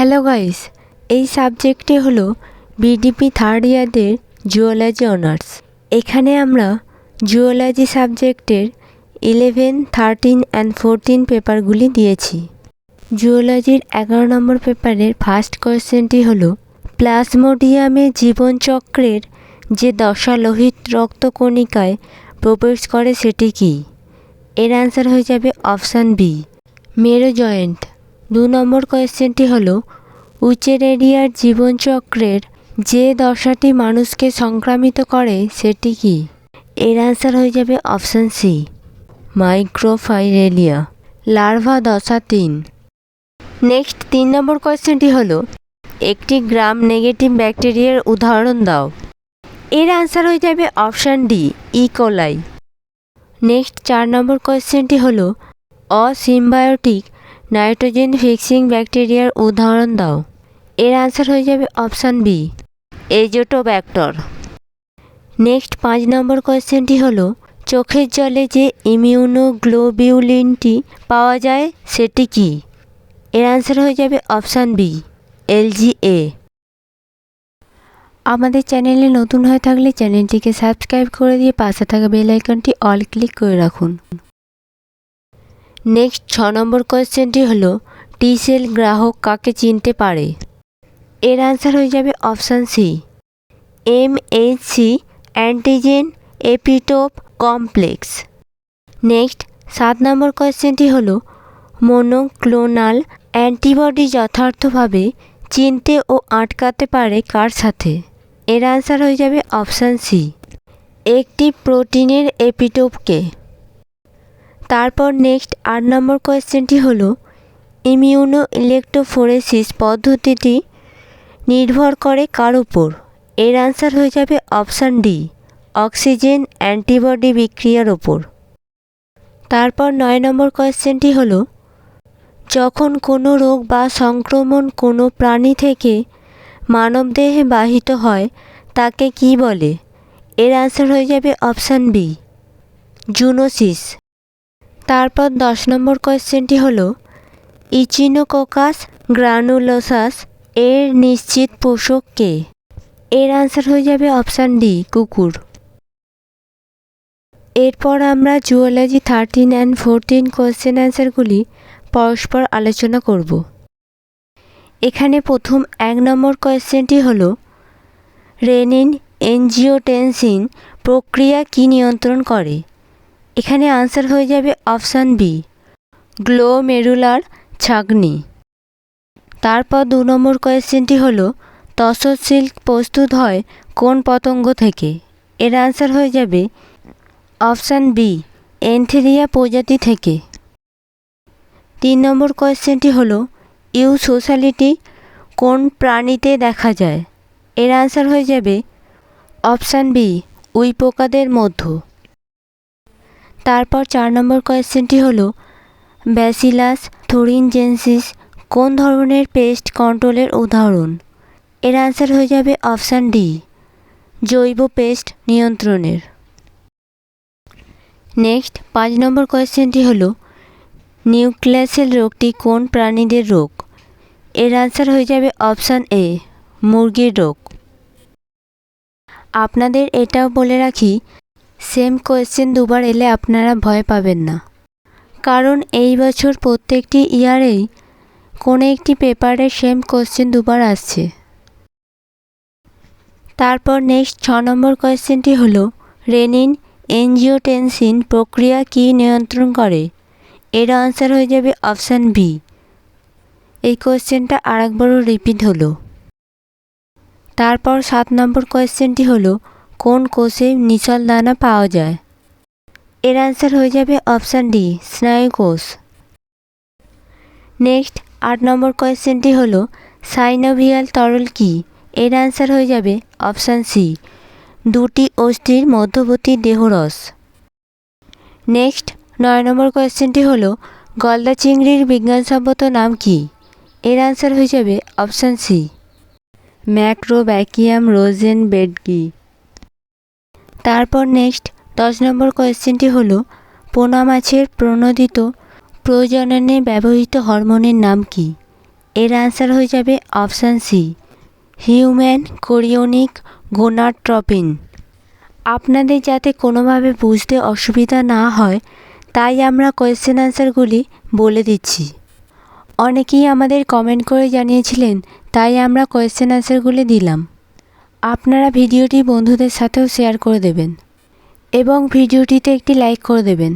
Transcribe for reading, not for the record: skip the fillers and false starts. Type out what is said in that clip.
Hello guys, এই সাবজেক্টটি হলো BDP third ইয়ারের জুওলজি অনার্স। এখানে আমরা জুওলজি সাবজেক্টের 11, 13 অ্যান্ড 14 পেপারগুলি দিয়েছি। জুওলজির 11 নম্বর পেপারের ফার্স্ট কোয়েশ্চেনটি হলো প্লাজমোডিয়ামে জীবনচক্রের যে দশা লোহিত রক্তকণিকায় প্রবেশ করে সেটি কি? এর অ্যান্সার হয়ে যাবে অপশান বি, মেরো জয়েন্ট। 2 নম্বর কোয়েশ্চেনটি হলো উচেরেরিয়ার জীবনচক্রের যে দশাটি মানুষকে সংক্রামিত করে সেটি কি? এর অ্যান্সার হয়ে যাবে অপশান সি, মাইক্রোফাইরেলিয়া। লার্ভা দশা 3। নেক্সট 3 নম্বর কোয়েশ্চেনটি হলো একটি গ্রাম নেগেটিভ ব্যাকটেরিয়ার উদাহরণ দাও। এর অ্যান্সার হয়ে যাবে অপশান ডি, ইকোলাই। নেক্সট 4 নম্বর কোয়েশ্চেনটি হলো অসিম্বায়োটিক নাইট্রোজেন ফিক্সিং ব্যাকটেরিয়ার উদাহরণ দাও। এর অ্যান্সার হয়ে যাবে অপশান বি, এজোটোব্যাক্টর। নেক্সট 5 নম্বর কোয়েশ্চেনটি হলো চোখের জলে যে ইমিউনোগ্লোবিউলিনটি পাওয়া যায় সেটি কি? এর অ্যান্সার হয়ে যাবে অপশান বি, এলজিএ। আমাদের চ্যানেলে নতুন হয়ে থাকলে চ্যানেলটিকে সাবস্ক্রাইব করে দিয়ে পাশে থাকা বেল আইকনটি অল ক্লিক করে রাখুন। নেক্সট 6 নম্বর কোয়েশ্চেনটি হলো টি সেল গ্রাহক কাকে চিনতে পারে? এর অ্যান্সার হয়ে যাবে option C, MHC antigen epitope complex. Next 7 number কোয়েশ্চেনটি হলো মনোক্লোনাল অ্যান্টিবডি যথার্থভাবে চিনতে ও আটকাতে পারে কার সাথে? এর অ্যান্সার হয়ে যাবে অপশান সি, একটি প্রোটিনের এপিটোপকে। তারপর নেক্সট 8 নম্বর কোয়েশ্চেনটি হলো ইমিউনো ইলেকট্রোফোরেসিস পদ্ধতিটি নির্ভর করে কার উপর? এর অ্যান্সার হয়ে যাবে অপশান ডি, অক্সিজেন অ্যান্টিবডি বিক্রিয়ার ওপর। তারপর 9 নম্বর কোয়েশ্চেনটি হলো যখন কোনো রোগ বা সংক্রমণ কোনো প্রাণী থেকে মানবদেহে বাহিত হয় তাকে কি বলে? এর অ্যান্সার হয়ে যাবে অপশান বি, জুনোসিস। তারপর 10 নম্বর কোয়েশ্চেনটি হলো ইচিনোকোকাস গ্রানুলোসাস এর নিশ্চিত পোষক কে? এর অ্যান্সার হয়ে যাবে অপশান ডি, কুকুর। এরপর আমরা জুওলজি 13 অ্যান্ড 14 কোয়েশ্চেন অ্যান্সারগুলি পরস্পর আলোচনা করব। এখানে প্রথম 1 নম্বর কোয়েশ্চেনটি হলো রেনিন এনজিওটেনসিন প্রক্রিয়া কি নিয়ন্ত্রণ করে? এখানে আনসার হয়ে যাবে অপশান বি, গ্লোমেরুলার ছাঁকনি। তারপর 2 নম্বর কোয়েশ্চেনটি হলো তসর সিল্ক প্রস্তুত হয় কোন পতঙ্গ থেকে? এর আনসার হয়ে যাবে অপশান বি, এনথেরিয়া প্রজাতি থেকে। 3 নম্বর কোয়েশ্চেনটি হলো ইউসোসালিটি কোন প্রাণীতে দেখা যায়? এর আনসার হয়ে যাবে অপশান বি, উইপোকাদের মধ্য। তারপর 4 নম্বর কোয়েশ্চেনটি হলো ব্যাসিলাস থুরিনজেনসিস কোন ধরনের পেস্ট কন্ট্রোলের উদাহরণ? এর আনসার হয়ে যাবে অপশান ডি, জৈব পেস্ট নিয়ন্ত্রণের। নেক্সট 5 নম্বর কোয়েশ্চেনটি হলো নিউক্যাসল রোগটি কোন প্রাণীদের রোগ? এর আনসার হয়ে যাবে অপশান এ, মুরগির রোগ। আপনাদের এটাও বলে রাখি সেম কোয়েশ্চেন দুবার এলে আপনারা ভয় পাবেন না, কারণ এই বছর প্রত্যেকটি ইয়ারেই কোনো একটি পেপারে সেম কোয়েশ্চেন দুবার আসছে। তারপর নেক্সট 6 নম্বর কোয়েশ্চেনটি হলো রেনিন এনজিওটেনসিন প্রক্রিয়া কি নিয়ন্ত্রণ করে? এর আনসার হয়ে যাবে অপশান বি। এই কোয়েশ্চেনটা আরেকবারও রিপিট হলো। তারপর 7 নম্বর কোয়েশ্চেনটি হলো কোন কোষে নিচল দানা পাওয়া যায়? এর আনসার হয়ে যাবে অপশান ডি, স্নায়ু কোষ। নেক্সট 8 নম্বর কোয়েশ্চেনটি হলো সাইনোভিয়াল তরল কি? এর আনসার হয়ে যাবে অপশান সি, দুটি অস্থির মধ্যবর্তী দেহরস। নেক্সট 9 নম্বর কোয়েশ্চেনটি হলো গলদা চিংড়ির বিজ্ঞানসম্মত নাম কি? এর আনসার হয়ে যাবে অপশান সি, ম্যাক্রোব্যাকিয়াম রোজেনবেডগি। তারপর নেক্সট 10 নম্বর কোয়েশ্চেনটি হলো পোনা মাছের প্রণোদিত প্রজননে ব্যবহৃত হরমোনের নাম কি? এর আনসার হয়ে যাবে option C, human chorionic gonadotropin. আপনাদের যাতে কোনোভাবে বুঝতে অসুবিধা না হয় তাই আমরা কোয়েশ্চেন আনসারগুলি বলে দিচ্ছি। অনেকেই আমাদের কমেন্ট করে জানিয়েছিলেন, তাই আমরা কোয়েশ্চেন আনসারগুলি দিলাম। আপনারা ভিডিওটি বন্ধুদের সাথেও শেয়ার করে দেবেন এবং ভিডিওটিতে একটি লাইক করে দেবেন।